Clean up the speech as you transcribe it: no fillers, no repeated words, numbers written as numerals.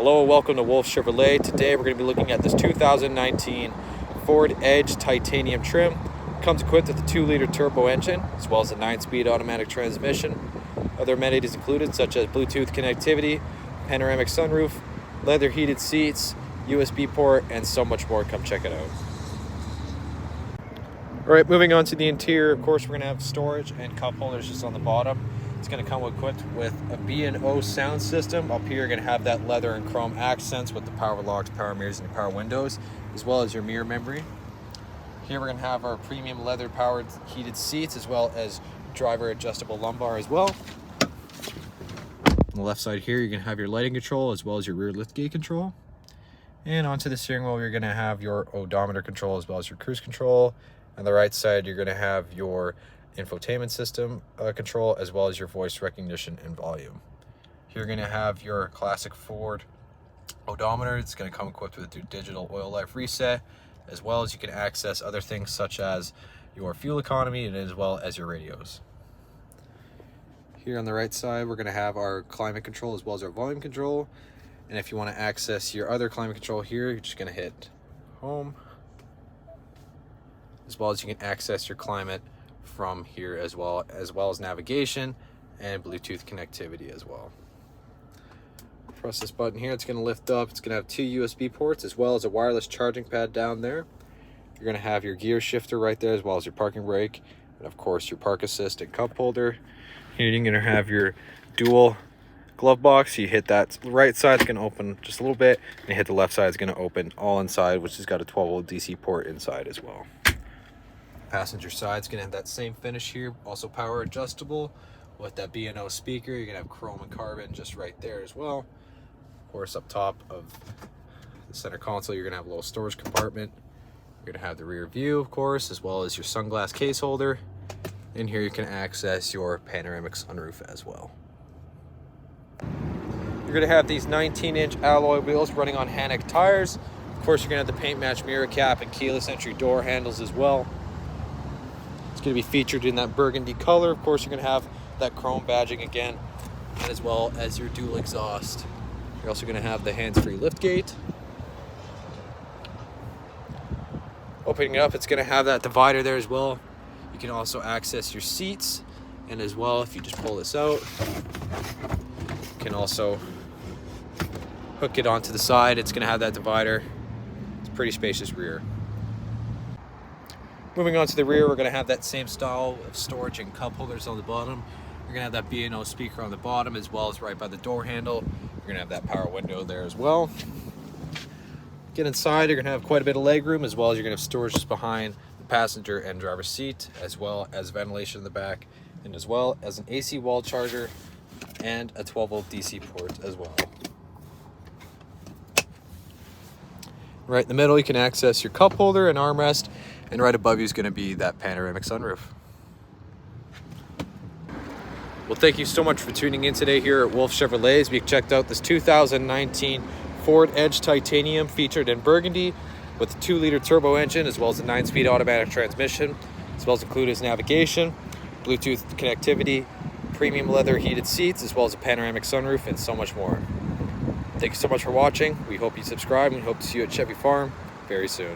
Hello, welcome to Wolfe Chevrolet. Today we're going to be looking at this 2019 Ford Edge titanium trim. Comes equipped with a 2-liter turbo engine as well as a 9-speed automatic transmission. Other amenities included such as Bluetooth connectivity, panoramic sunroof, leather heated seats, USB port, and so much more. Come check it out. Alright, moving on to the interior, of course we're going to have storage and cup holders just on the bottom. It's going to come equipped with a B&O sound system. Up here you're going to have that leather and chrome accents with the power locks, power mirrors, and power windows, as well as your mirror memory. Here we're going to have our premium leather powered heated seats as well as driver adjustable lumbar as well. On the left side here you're going to have your lighting control as well as your rear liftgate control. And onto the steering wheel you're going to have your odometer control as well as your cruise control. On the right side you're going to have your infotainment system control as well as your voice recognition and volume. You're going to have your classic Ford odometer. It's going to come equipped with your digital oil life reset, as well as you can access other things such as your fuel economy and as well as your radios. Here on the right side we're going to have our climate control as well as our volume control, and if you want to access your other climate control here, you're just going to hit home, as well as you can access your climate from here as well as navigation and Bluetooth connectivity as well. Press this button here, it's going to lift up. It's going to have 2 USB ports as well as a wireless charging pad down there. You're going to have your gear shifter right there as well as your parking brake, and of course your park assist and cup holder. Here you're going to have your dual glove box. You hit that right side, it's going to open just a little bit, and you hit the left side, it's going to open all inside, which has got a 12-volt DC port inside as well. Passenger side is going to have that same finish here, also power adjustable with that B&O speaker. You're going to have chrome and carbon just right there as well. Of course, up top of the center console you're going to have a little storage compartment. You're going to have the rear view, of course, as well as your sunglass case holder. In here you can access your panoramic sunroof as well. You're going to have these 19-inch alloy wheels running on Hannock tires. Of course, you're going to have the paint match mirror cap and keyless entry door handles as well. It's going to be featured in that burgundy color. Of course, you're going to have that chrome badging again, and as well as your dual exhaust. You're also going to have the hands-free liftgate. Opening it up, it's going to have that divider there as well. You can also access your seats, and as well, if you just pull this out, you can also hook it onto the side. It's going to have that divider. It's a pretty spacious rear. Moving on to the rear, we're going to have that same style of storage and cup holders on the bottom. You're going to have that B&O speaker on the bottom as well as right by the door handle. You're going to have that power window there as well. Get inside, you're going to have quite a bit of leg room, as well as you're going to have storage just behind the passenger and driver's seat, as well as ventilation in the back, and as well as an AC wall charger and a 12-volt DC port as well. Right in the middle you can access your cup holder and armrest, and right above you is going to be that panoramic sunroof. Well, thank you so much for tuning in today here at Wolfe Chevrolet. We checked out this 2019 Ford Edge Titanium featured in burgundy with a 2-liter turbo engine as well as a 9-speed automatic transmission, as well as included as navigation, Bluetooth connectivity, premium leather heated seats, as well as a panoramic sunroof, and so much more. Thank you so much for watching. We hope you subscribe, and we hope to see you at Chevy Farm very soon.